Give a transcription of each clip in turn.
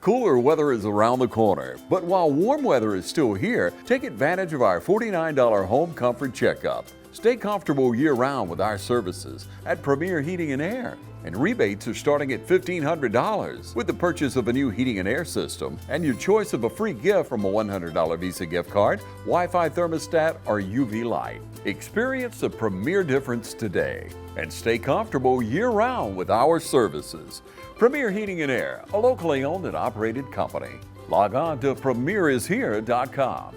Cooler weather is around the corner, but while warm weather is still here, take advantage of our $49 home comfort checkup. Stay comfortable year-round with our services at Premier Heating and Air. And rebates are starting at $1,500 with the purchase of a new heating and air system and your choice of a free gift from a $100 Visa gift card, Wi-Fi thermostat, or UV light. Experience the Premier difference today and stay comfortable year-round with our services. Premier Heating and Air, a locally owned and operated company. Log on to premierishere.com.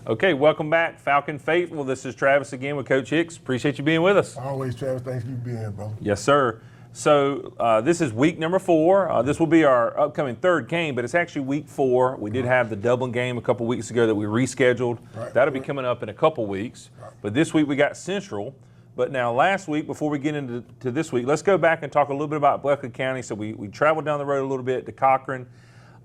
Okay, welcome back, Falcon Faithful. This is Travis again with Coach Hicks. Appreciate you being with us. Always, Travis. Thanks for you being here, bro. Yes, sir. So this is week number 4. This will be our upcoming 3rd game, but it's actually week 4. We did have the Dublin game a couple weeks ago that we rescheduled. That'll be coming up in a couple weeks. But this week we got Central. But now last week, before we get into this week, let's go back and talk a little bit about Buckley County. So we traveled down the road a little bit to Cochran,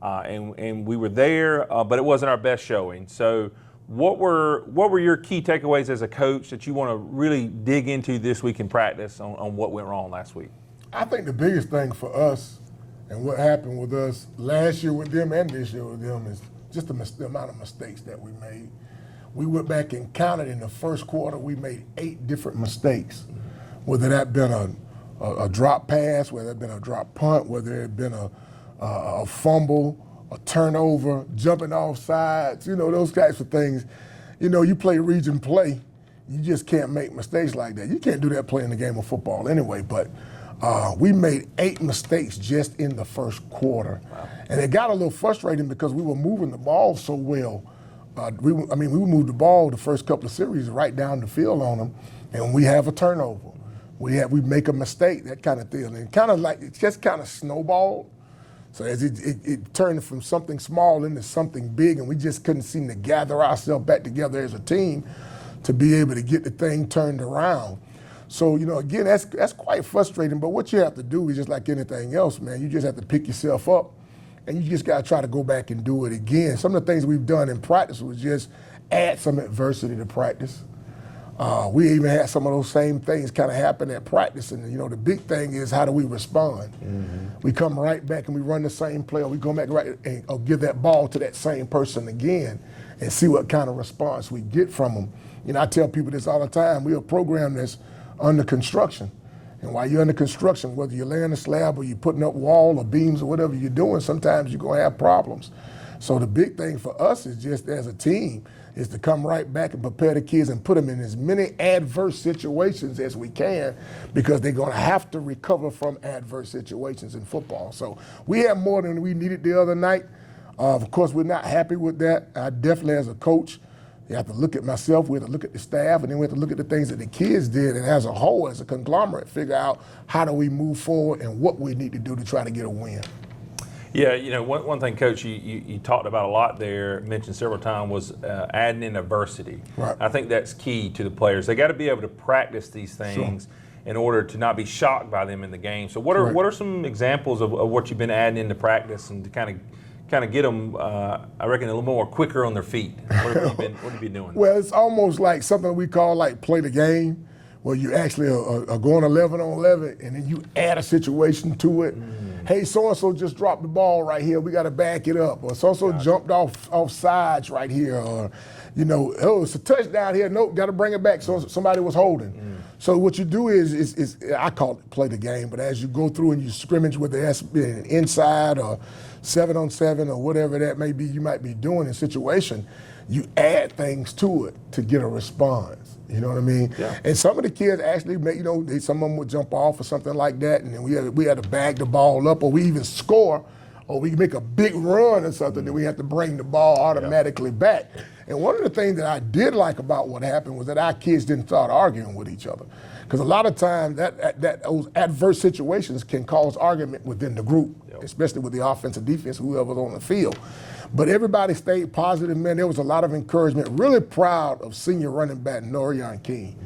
and we were there, but it wasn't our best showing. So what were your key takeaways as a coach that you want to really dig into this week in practice on what went wrong last week? I think the biggest thing for us and what happened with us last year with them and this year with them is just the amount of mistakes that we made. We went back and counted in the first quarter, we made 8 different mistakes, whether that been a drop pass, whether it been a drop punt, whether it been a fumble, a turnover, jumping off sides, those types of things. You play region play, you just can't make mistakes like that. You can't do that playing the game of football anyway, but we made 8 mistakes just in the first quarter. Wow. And it got a little frustrating because we were moving the ball so well. We moved the ball the first couple of series right down the field on them, and we have a turnover. We make a mistake, that kind of thing. And it just kind of snowballed. So as it turned from something small into something big, and we just couldn't seem to gather ourselves back together as a team to be able to get the thing turned around. So, again, that's quite frustrating, but what you have to do is just like anything else, man. You just have to pick yourself up, and you just got to try to go back and do it again. Some of the things we've done in practice was just add some adversity to practice. We even had some of those same things kind of happen at practice, and the big thing is how do we respond? Mm-hmm. We come right back and we run the same play, or we go back right and give that ball to that same person again and see what kind of response we get from them. I tell people this all the time. We're a program that's under construction, and while you're under construction, whether you're laying a slab or you're putting up wall or beams or whatever you're doing, sometimes you're going to have problems. So the big thing for us is just as a team is to come right back and prepare the kids and put them in as many adverse situations as we can, because they're going to have to recover from adverse situations in football. So we had more than we needed the other night. Of course, we're not happy with that. I definitely, as a coach, you have to look at myself, we have to look at the staff, and then we have to look at the things that the kids did, and as a whole, as a conglomerate, figure out how do we move forward and what we need to do to try to get a win. Yeah, one thing, Coach, you talked about a lot there, mentioned several times, was adding in adversity. Right. I think that's key to the players. They got to be able to practice these things in order to not be shocked by them in the game. So what are some examples of what you've been adding into practice and to kind of get them, I reckon, a little more quicker on their feet? What have you been doing? Well, it's almost like something we call like play the game, where you actually are going 11 on 11, and then you add a situation to it. Hey, so-and-so just dropped the ball right here. We got to back it up. Or so-and-so jumped off sides right here. Or, oh, it's a touchdown here. Nope, got to bring it back. So somebody was holding. So what you do is I call it play the game, but as you go through and you scrimmage with the inside or 7-on-7 or whatever that may be you might be doing in situation, you add things to it to get a response. You know what I mean? Yeah. And some of the kids actually, some of them would jump off or something like that, and then we had to bag the ball up, or we even score, or we make a big run or something, then we have to bring the ball automatically back. And one of the things that I did like about what happened was that our kids didn't start arguing with each other. Because a lot of times those adverse situations can cause argument within the group, especially with the offense and defense, whoever's on the field. But everybody stayed positive, man. There was a lot of encouragement. Really proud of senior running back Norion King.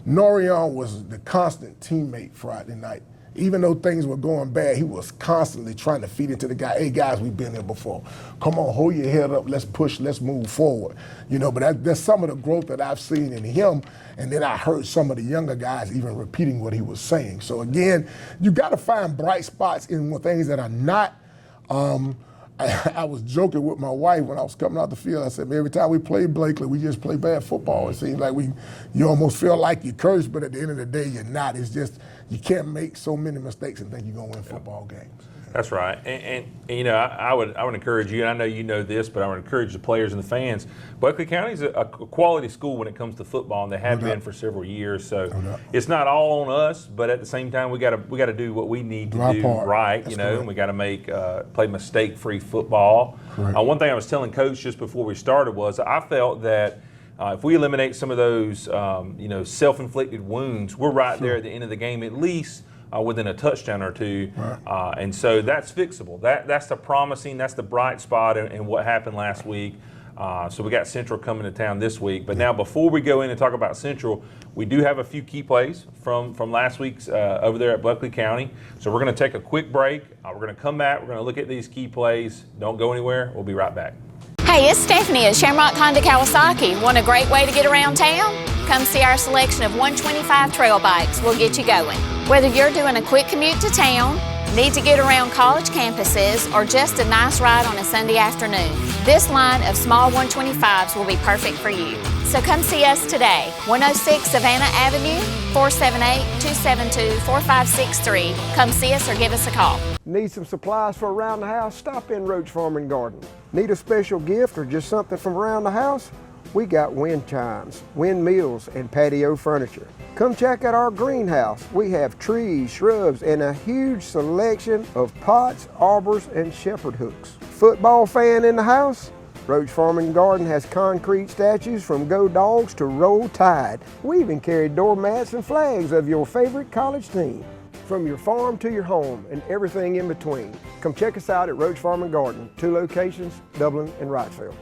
Norion was the constant teammate Friday night. Even though things were going bad, he was constantly trying to feed into the guy. Hey, guys, we've been there before. Come on, hold your head up. Let's push. Let's move forward. But that's some of the growth that I've seen in him. And then I heard some of the younger guys even repeating what he was saying. So, again, you got to find bright spots in things that are not I was joking with my wife when I was coming out the field. I said, man, every time we play Blakely, we just play bad football. It seems like you almost feel like you're cursed, but at the end of the day, you're not. It's just you can't make so many mistakes and think you're going to win football games. That's right. And I would encourage you, and I know you know this, but I would encourage the players and the fans. Buckley County is a quality school when it comes to football, and they have been for several years. So it's not all on us, but at the same time, we got to do what we need to do right, and we got to play mistake-free football. One thing I was telling Coach just before we started was I felt that if we eliminate some of those self-inflicted wounds, we're right there at the end of the game at least. Within a touchdown or two, and so that's fixable. That's the promising, that's the bright spot in what happened last week. So we got Central coming to town this week. But now before we go in and talk about Central, we do have a few key plays from last week's over there at Buckley County. So we're going to take a quick break. We're going to come back. We're going to look at these key plays. Don't go anywhere. We'll be right back. Hey, it's Stephanie at Shamrock Honda Kawasaki. Want a great way to get around town? Come see our selection of 125 trail bikes. We'll get you going. Whether you're doing a quick commute to town, need to get around college campuses, or just a nice ride on a Sunday afternoon, this line of small 125s will be perfect for you. So come see us today, 106 Savannah Avenue, 478-272-4563. Come see us or give us a call. Need some supplies for around the house? Stop in Roach Farm and Garden. Need a special gift or just something from around the house? We got wind chimes, windmills, and patio furniture. Come check out our greenhouse. We have trees, shrubs, and a huge selection of pots, arbors, and shepherd hooks. Football fan in the house? Roach Farm and Garden has concrete statues from Go Dogs to Roll Tide. We even carry doormats and flags of your favorite college team. From your farm to your home and everything in between. Come check us out at Roach Farm and Garden, 2 locations, Dublin and Wrightsville.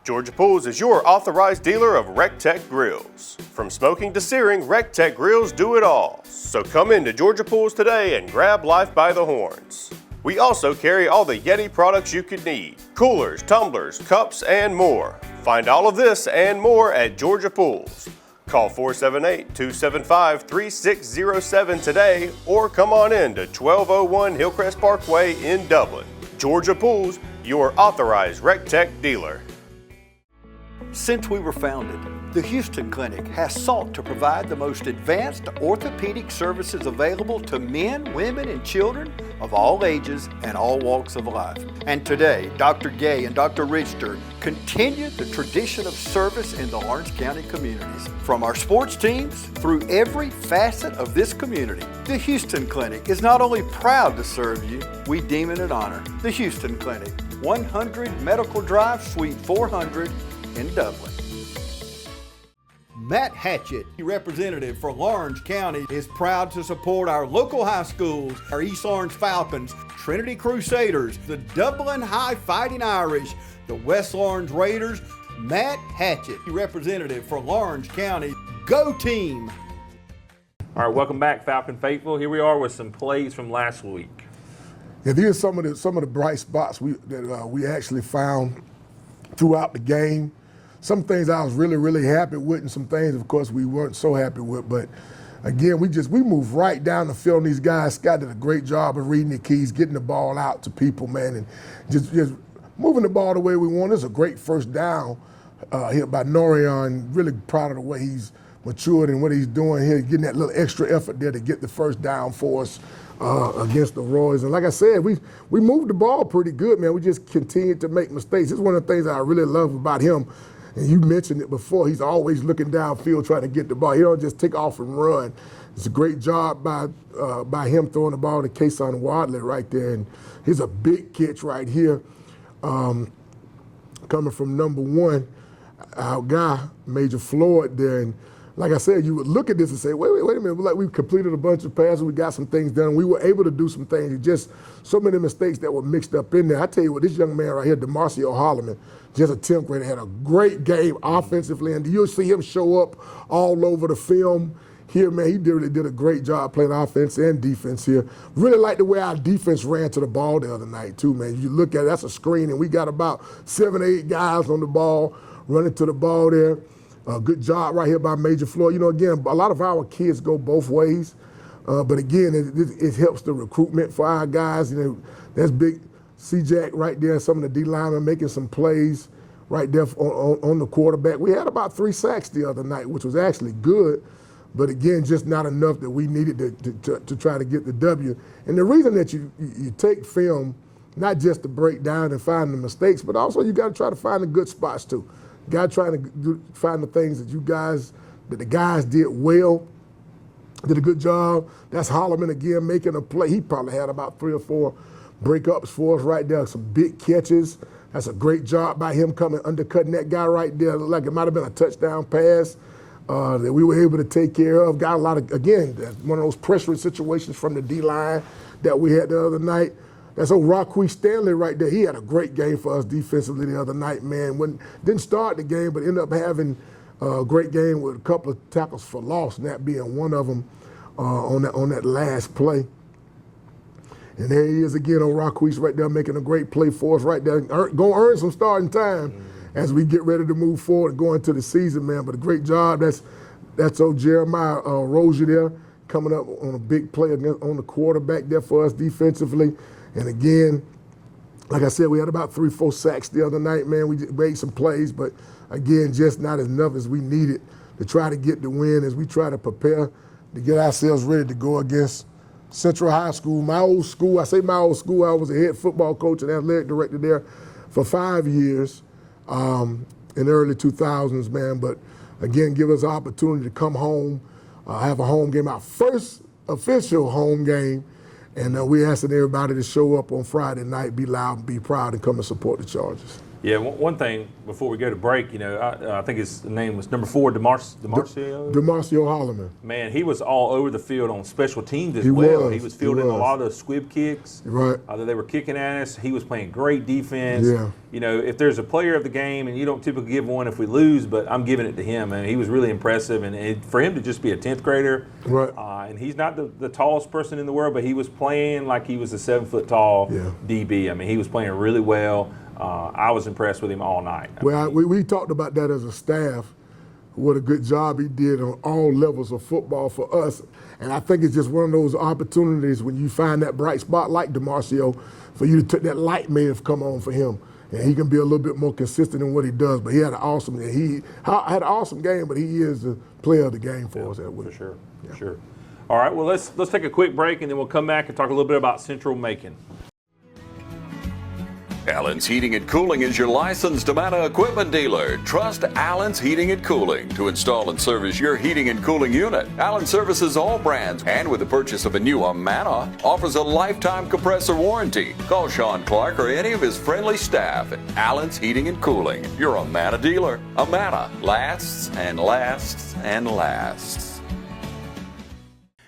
Georgia Pools is your authorized dealer of RecTech grills. From smoking to searing, RecTech grills do it all. So come into Georgia Pools today and grab life by the horns. We also carry all the Yeti products you could need. Coolers, tumblers, cups, and more. Find all of this and more at Georgia Pools. Call 478-275-3607 today or come on in to 1201 Hillcrest Parkway in Dublin. Georgia Pools, your authorized RecTech dealer. Since we were founded, the Houston Clinic has sought to provide the most advanced orthopedic services available to men, women, and children of all ages and all walks of life. And today, Dr. Gay and Dr. Richter continue the tradition of service in the Lawrence County communities. From our sports teams through every facet of this community, the Houston Clinic is not only proud to serve you, we deem it an honor. The Houston Clinic, 100 Medical Drive, Suite 400, in Dublin. Matt Hatchett, representative for Lawrence County, is proud to support our local high schools, our East Lawrence Falcons, Trinity Crusaders, the Dublin High Fighting Irish, the West Lawrence Raiders. Matt Hatchett, representative for Lawrence County. Go team! All right, welcome back, Falcon Faithful. Here we are with some plays from last week. Yeah, these are some of the bright spots that we actually found throughout the game. Some things I was really, really happy with, and some things, of course, we weren't so happy with. But again, we moved right down the field. And these guys, Scott did a great job of reading the keys, getting the ball out to people, man, and just moving the ball the way we want. It's a great first down here by Norion. Really proud of the way he's matured and what he's doing here, getting that little extra effort there to get the first down for us against the Royals. And like I said, we moved the ball pretty good, man. We just continued to make mistakes. It's one of the things I really love about him. And you mentioned it before, he's always looking downfield trying to get the ball. He don't just take off and run. It's a great job by him throwing the ball to Kason Wadley right there. And here's a big catch right here coming from number 1, our guy, Major Floyd there. And like I said, you would look at this and say, wait a minute, like we've completed a bunch of passes, we got some things done, we were able to do some things. It's just so many mistakes that were mixed up in there. I tell you what, this young man right here, DeMarcio Holloman, just a 10th grader, had a great game offensively, and you'll see him show up all over the film here, man. He really did a great job playing offense and defense here. Really like the way our defense ran to the ball the other night, too, man. You look at it, that's a screen, and we got about 7 or 8 guys on the ball, running to the ball there. Good job right here by Major Floyd. You know, again, a lot of our kids go both ways, but again, it helps the recruitment for our guys. You know, there's big C-Jack right there, some of the D linemen making some plays right there on the quarterback. We had about 3 sacks the other night, which was actually good, but again, just not enough that we needed to try to get the W. And the reason that you take film, not just to break down and find the mistakes, but also you got to try to find the good spots too. Got trying to find the things that the guys did well, did a good job. That's Holloman again making a play. He probably had about 3 or 4 breakups for us right there, some big catches. That's a great job by him coming, undercutting that guy right there. Looked like it might have been a touchdown pass that we were able to take care of. Got a lot of, again, one of those pressuring situations from the D-line that we had the other night. That's old Rockwee Stanley right there. He had a great game for us defensively the other night, man. Didn't start the game, but ended up having a great game with a couple of tackles for loss, and that being one of them on that last play. And there he is again on Rockwee right there making a great play for us right there. Going to earn some starting time as we get ready to move forward and go into the season, man. But a great job. That's old Jeremiah Rozier there coming up on a big play on the quarterback there for us defensively. And again, like I said, we had about 3 or 4 sacks the other night, man. We made some plays, but again, just not enough as we needed to try to get the win as we try to prepare to get ourselves ready to go against Central High School. My old school, I say my old school, I was a head football coach and athletic director there for 5 years in the early 2000s, man. But again, give us an opportunity to come home, have a home game, our first official home game. And we're asking everybody to show up on Friday night, be loud and be proud, and come and support the Chargers. Yeah, one thing before we go to break, you know, I think his name was number 4, DeMarcio Holloman. Man, he was all over the field on special teams as well. He was fielding a lot of those squib kicks that they were kicking at us. He was playing great defense. Yeah. You know, if there's a player of the game, and you don't typically give one if we lose, but I'm giving it to him, and he was really impressive. And for him to just be a 10th grader, and he's not the tallest person in the world, but he was playing like he was a 7-foot tall DB. I mean, he was playing really well. I was impressed with him all night. Well, we talked about that as a staff, what a good job he did on all levels of football for us. And I think it's just one of those opportunities when you find that bright spot like DeMarcio, for you to take that light may have come on for him. And he can be a little bit more consistent in what he does. But he had an awesome game, but he is the player of the game for us. For sure, for sure. All right, well, let's take a quick break, and then we'll come back and talk a little bit about Central Macon. Allen's Heating and Cooling is your licensed Amana equipment dealer. Trust Allen's Heating and Cooling to install and service your heating and cooling unit. Allen services all brands, and with the purchase of a new Amana, offers a lifetime compressor warranty. Call Sean Clark or any of his friendly staff at Allen's Heating and Cooling, your Amana dealer. Amana lasts and lasts and lasts.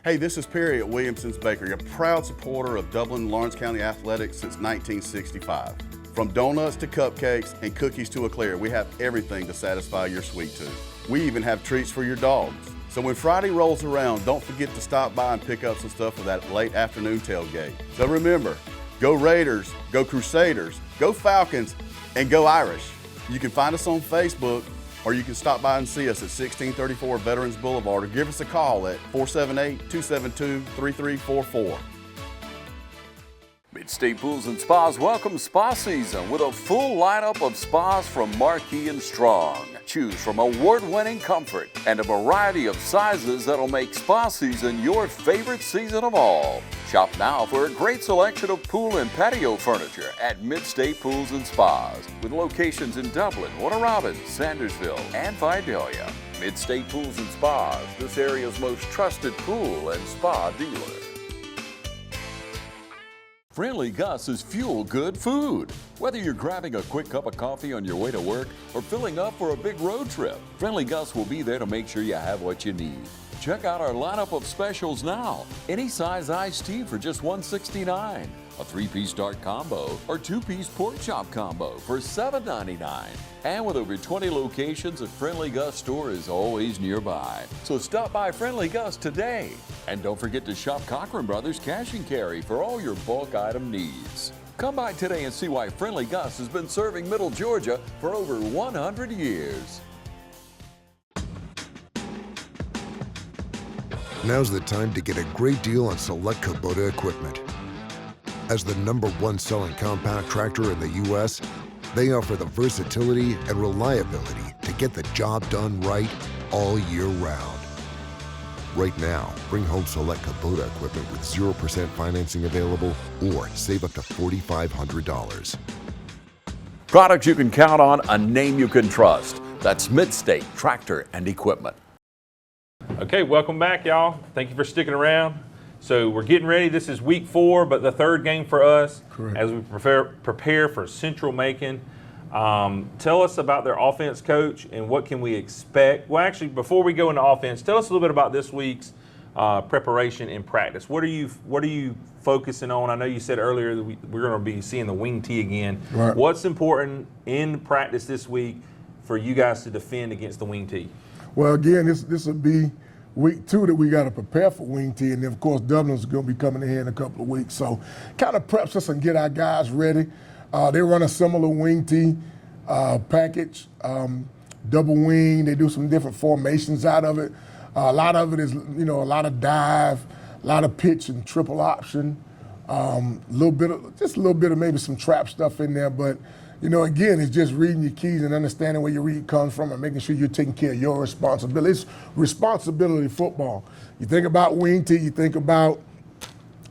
Hey, this is Perry at Williamson's Bakery, a proud supporter of Dublin and Lawrence County athletics since 1965. From donuts to cupcakes and cookies to eclair, we have everything to satisfy your sweet tooth. We even have treats for your dogs. So when Friday rolls around, don't forget to stop by and pick up some stuff for that late afternoon tailgate. So remember, go Raiders, go Crusaders, go Falcons, and go Irish. You can find us on Facebook, or you can stop by and see us at 1634 Veterans Boulevard, or give us a call at 478-272-3344. Mid-State Pools and Spas welcomes spa season with a full lineup of spas from Marquee and Strong. Choose from award-winning comfort and a variety of sizes that'll make spa season your favorite season of all. Shop now for a great selection of pool and patio furniture at Mid-State Pools and Spas, with locations in Dublin, Warner Robins, Sandersville, and Vidalia. Mid-State Pools and Spas, this area's most trusted pool and spa dealer. Friendly Gus is fuel good food. Whether you're grabbing a quick cup of coffee on your way to work or filling up for a big road trip, Friendly Gus will be there to make sure you have what you need. Check out our lineup of specials now. Any size iced tea for just $1.69. A 3-piece dark combo or 2-piece pork chop combo for $7.99. And with over 20 locations, a Friendly Gus store is always nearby. So stop by Friendly Gus today. And don't forget to shop Cochran Brothers Cash and Carry for all your bulk item needs. Come by today and see why Friendly Gus has been serving Middle Georgia for over 100 years. Now's the time to get a great deal on select Kubota equipment. As the #1 selling compact tractor in the U.S., they offer the versatility and reliability to get the job done right all year round. Right now, bring home select Kubota equipment with 0% financing available or save up to $4,500. Products you can count on, a name you can trust. That's Mid-State Tractor and Equipment. Okay, welcome back, y'all. Thank you for sticking around. So we're getting ready. This is week 4, but the third game for us. Correct. As we prepare for Central Macon. Tell us about their offense coach and what can we expect. Well, actually, before we go into offense, tell us a little bit about this week's preparation and practice. What are you focusing on? I know you said earlier that we're going to be seeing the wing tee again. Right. What's important in practice this week for you guys to defend against the wing tee? Well, again, this will be week 2 that we got to prepare for wing tee, and then of course Dublin's going to be coming in here in a couple of weeks. So, kind of preps us and get our guys ready. They run a similar wing tee package, double wing. They do some different formations out of it. A lot of it is, a lot of dive, a lot of pitch and triple option. A little bit of maybe some trap stuff in there, but. Again, it's just reading your keys and understanding where your read comes from and making sure you're taking care of your responsibility. It's responsibility football. You think about wing tee, you think about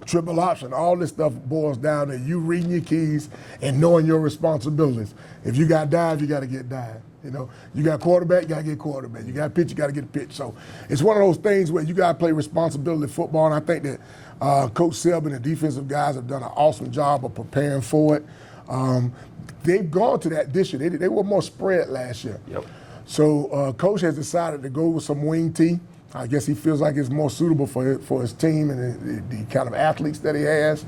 triple option. All this stuff boils down to you reading your keys and knowing your responsibilities. If you got dive, you got to get dive. You got quarterback, you got to get quarterback. You got pitch, you got to get pitch. So it's one of those things where you got to play responsibility football, and I think that Coach Selby and the defensive guys have done an awesome job of preparing for it. They've gone to that this year. They were more spread last year. Yep. So Coach has decided to go with some wing tee. I guess he feels like it's more suitable for his team and the kind of athletes that he has.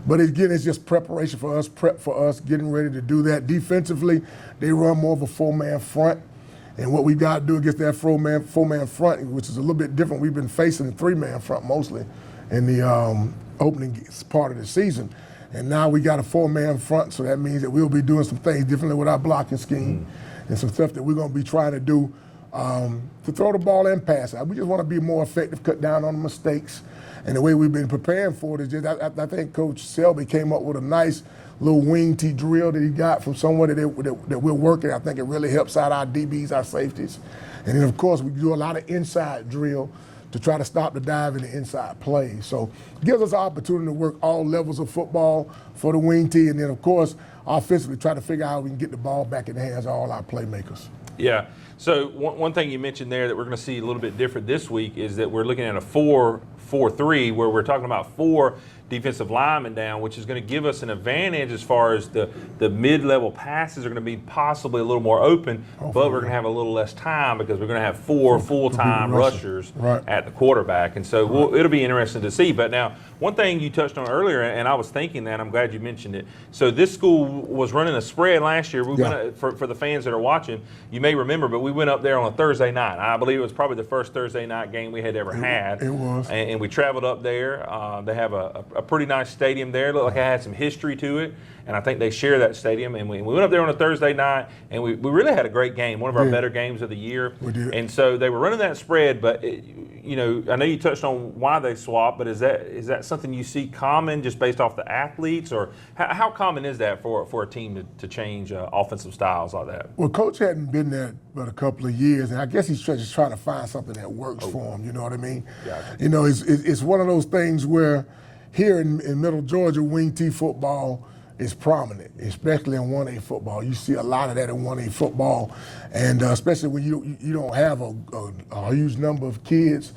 But again, it's just preparation for us, getting ready to do that. Defensively, they run more of a 4-man front. And what we got to do against that 4-man front, which is a little bit different, we've been facing a 3-man front mostly in the opening part of the season. And now we got a 4-man front, so that means that we'll be doing some things differently with our blocking scheme and some stuff that we're going to be trying to do to throw the ball and pass it. We just want to be more effective, cut down on the mistakes. And the way we've been preparing for it is just, I think Coach Selby came up with a nice little wing tee drill that he got from somewhere that we're working. I think it really helps out our DBs, our safeties. And then, of course, we do a lot of inside drill to try to stop the dive in the inside play. So it gives us an opportunity to work all levels of football for the wing tee, and then, of course, offensively try to figure out how we can get the ball back in the hands of all our playmakers. Yeah. So one thing you mentioned there that we're going to see a little bit different this week is that we're looking at a 4-4-3 where we're talking about 4 defensive linemen down, which is going to give us an advantage as far as the mid-level passes are going to be possibly a little more open, but we're going to have a little less time because we're going to have 4 full-time rushers at the quarterback. And so it'll be interesting to see. But now, one thing you touched on earlier, and I was thinking that, I'm glad you mentioned it. So this school was running a spread last year. We went, for the fans that are watching, you may remember, but we went up there on a Thursday night. I believe it was probably the first Thursday night game we had ever had. It was. And we traveled up there. They have a pretty nice stadium there. It looked like it had some history to it, and I think they share that stadium. And we went up there on a Thursday night, and we really had a great game, one of our better games of the year. We did. And so they were running that spread, but I know you touched on why they swapped, but is that something you see common just based off the athletes, or how common is that for a team to change offensive styles like that? Well, Coach hadn't been there but a couple of years, and I guess he's just trying to find something that works for him. You know what I mean? Gotcha. It's one of those things where here in Middle Georgia, wing T football is prominent, especially in 1A football. You see a lot of that in 1A football, and especially when you don't have a huge number of kids.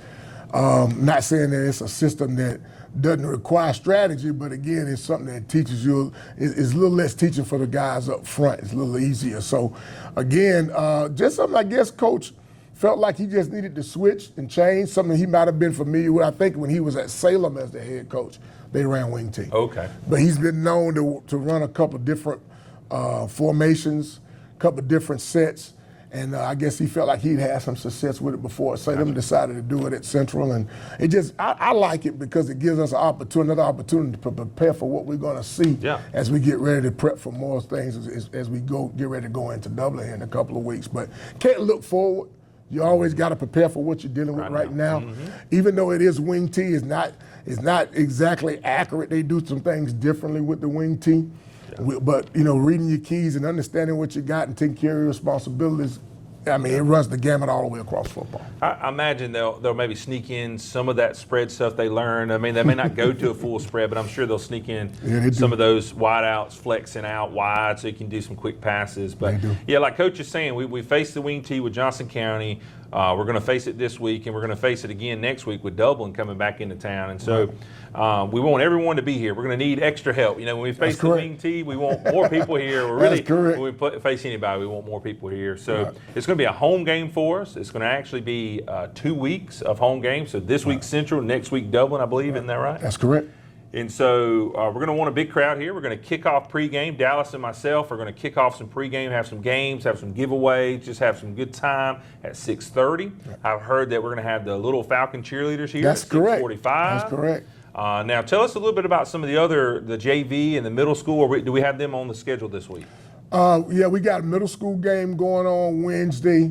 Not saying that it's a system that doesn't require strategy, but again, it's something that teaches you. It's a little less teaching for the guys up front. It's a little easier. So, again, just something I guess Coach felt like he just needed to switch and change, something he might have been familiar with. I think when he was at Salem as the head coach, they ran wing T. Okay. But he's been known to run a couple different formations, a couple different sets, and I guess he felt like he'd had some success with it before. Salem decided to do it at Central, and it just I like it because it gives us another opportunity to prepare for what we're going to see as we get ready to prep for more things as we get ready to go into Dublin in a couple of weeks. But can't look forward. You always got to prepare for what you're dealing with right now. Even though it is wing T, it's not exactly accurate. They do some things differently with the wing T. But, reading your keys and understanding what you got and taking care of your responsibilities, I mean, it runs the gamut all the way across football. I imagine they'll maybe sneak in some of that spread stuff they learned. I mean, they may not go to a full spread, but I'm sure they'll sneak in some of those wide outs, flexing out wide so you can do some quick passes. But, yeah, like Coach is saying, we faced the wing T with Johnson County. We're going to face it this week, and we're going to face it again next week with Dublin coming back into town. And so we want everyone to be here. We're going to need extra help. When we face the wing T, we want more people here. We're really, when we face anybody, we want more people here. So it's going to be a home game for us. It's going to actually be 2 weeks of home games. So this week Central, next week Dublin, I believe. Isn't that right? That's correct. And so we're going to want a big crowd here. We're going to kick off pregame. Dallas and myself are going to kick off some pregame, have some games, have some giveaways, just have some good time at 6:30. I've heard that we're going to have the Little Falcon cheerleaders here at 6:45. That's correct. Now tell us a little bit about some of the JV and the middle school. Or do we have them on the schedule this week? We got a middle school game going on Wednesday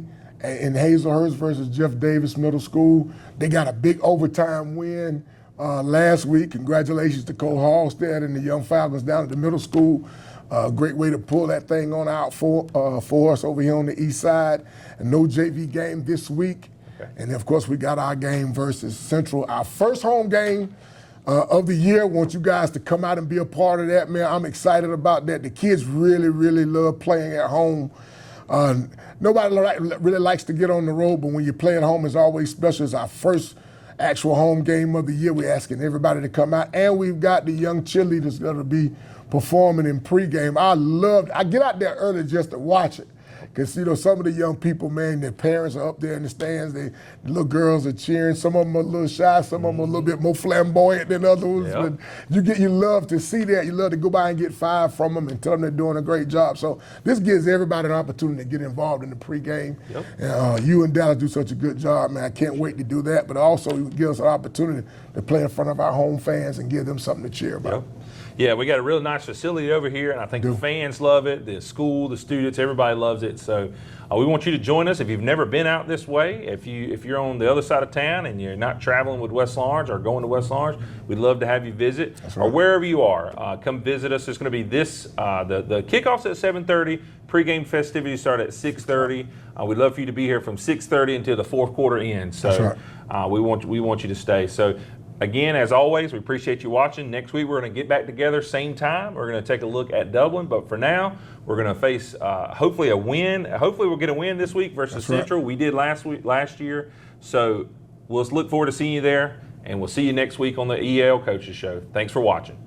in Hazelhurst versus Jeff Davis Middle School. They got a big overtime win last week. Congratulations to Cole Halstead and the Young Falcons down at the middle school. Great way to pull that thing on out for us over here on the east side. And no JV game this week. And of course we got our game versus Central, our first home game of the year. Want you guys to come out and be a part of that, man. I'm excited about that. The kids really, really love playing at home. Nobody really likes to get on the road, but when you play at home, it's always special. It's our first actual home game of the year. We're asking everybody to come out, and we've got the young cheerleaders that will be performing in pregame. I get out there early just to watch it. Because, some of the young people, man, their parents are up there in the stands. The little girls are cheering. Some of them are a little shy. Some of them are a little bit more flamboyant than others. But you love to see that. You love to go by and get five from them and tell them they're doing a great job. So this gives everybody an opportunity to get involved in the pregame. And you and Dallas do such a good job, man. I can't wait to do that. But also it gives us an opportunity to play in front of our home fans and give them something to cheer about. Yeah, we got a real nice facility over here, and I think the fans love it, the school, the students, everybody loves it. So we want you to join us if you've never been out this way. If you're on the other side of town and you're not traveling with West Laurens or going to West Laurens, we'd love to have you visit. Or wherever you are, come visit us. It's going to be the kickoff's at 7:30. Pregame festivities start at 6:30. We'd love for you to be here from 6:30 until the fourth quarter ends. So we want you to stay. So. Again, as always, we appreciate you watching. Next week, we're going to get back together, same time. We're going to take a look at Dublin. But for now, we're going to face hopefully a win. Hopefully, we'll get a win this week versus Central. We did last year. So we'll look forward to seeing you there. And we'll see you next week on the EL Coaches Show. Thanks for watching.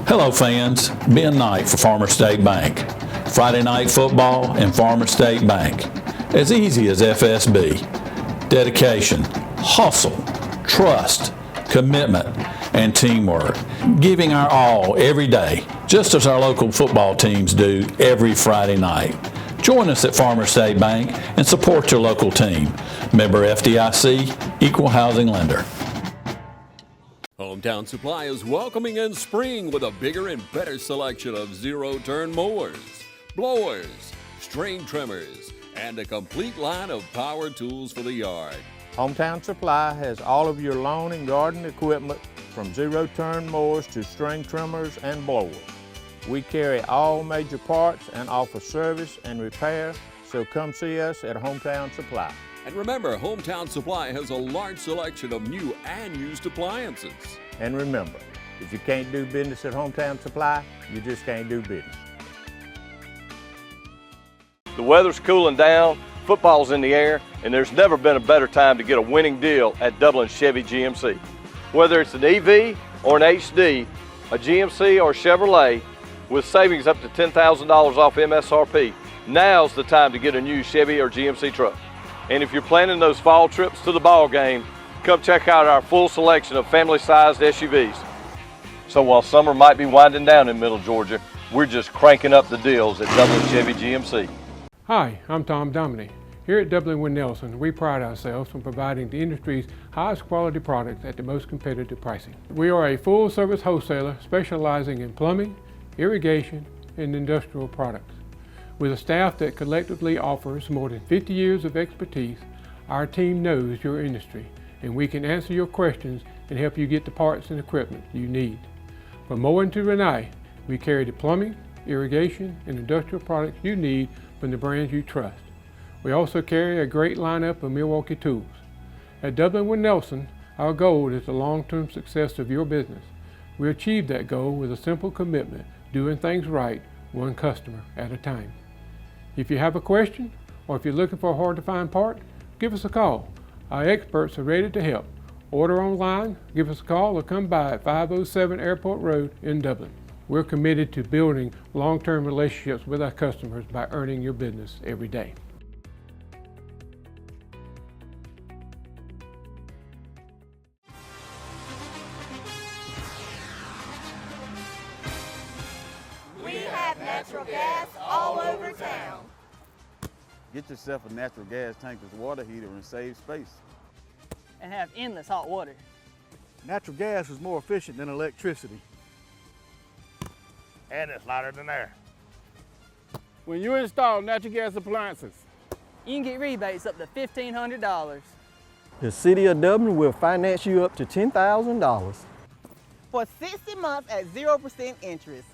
Hello fans, Ben Knight for Farmer State Bank. Friday night football and Farmer State Bank. As easy as FSB. Dedication, hustle, trust, commitment, and teamwork, giving our all every day, just as our local football teams do every Friday night. Join us at Farmers State Bank and support your local team. Member FDIC, Equal Housing Lender. Hometown Supply is welcoming in spring with a bigger and better selection of zero-turn mowers, blowers, string trimmers, and a complete line of power tools for the yard. Hometown Supply has all of your lawn and garden equipment from zero-turn mowers to string trimmers and blowers. We carry all major parts and offer service and repair, so come see us at Hometown Supply. And remember, Hometown Supply has a large selection of new and used appliances. And remember, if you can't do business at Hometown Supply, you just can't do business. The weather's cooling down, football's in the air, and there's never been a better time to get a winning deal at Dublin Chevy GMC. Whether it's an EV or an HD, a GMC or Chevrolet, with savings up to $10,000 off MSRP, now's the time to get a new Chevy or GMC truck. And if you're planning those fall trips to the ball game, come check out our full selection of family-sized SUVs. So while summer might be winding down in Middle Georgia, we're just cranking up the deals at Dublin Chevy GMC. Hi, I'm Tom Dominy. Here at Dublin Wind Nelson, we pride ourselves on providing the industry's highest quality products at the most competitive pricing. We are a full-service wholesaler specializing in plumbing, irrigation, and industrial products. With a staff that collectively offers more than 50 years of expertise, our team knows your industry, and we can answer your questions and help you get the parts and equipment you need. From mowing to Renee, we carry the plumbing, irrigation, and industrial products you need from the brands you trust. We also carry a great lineup of Milwaukee tools. At Dublin Wind Nelson, our goal is the long-term success of your business. We achieve that goal with a simple commitment, doing things right, one customer at a time. If you have a question, or if you're looking for a hard-to-find part, give us a call. Our experts are ready to help. Order online, give us a call, or come by at 507 Airport Road in Dublin. We're committed to building long-term relationships with our customers by earning your business every day. We have natural gas all over town. Get yourself a natural gas tankless water heater and save space. And have endless hot water. Natural gas is more efficient than electricity. And it's lighter than air. When you install natural gas appliances, you can get rebates up to $1,500. The City of Dublin will finance you up to $10,000. For 60 months at 0% interest.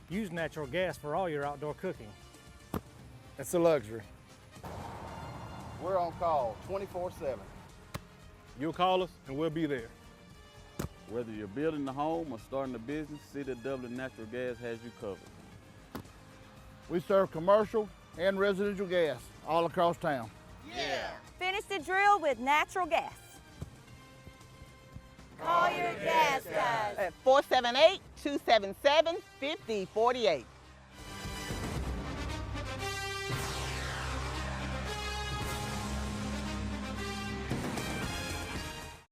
Use natural gas for all your outdoor cooking. It's a luxury. We're on call 24/7. You'll call us and we'll be there. Whether you're building a home or starting a business, City of Dublin Natural Gas has you covered. We serve commercial and residential gas all across town. Yeah! Finish the drill with natural gas. Call your gas guys at 478-277-5048.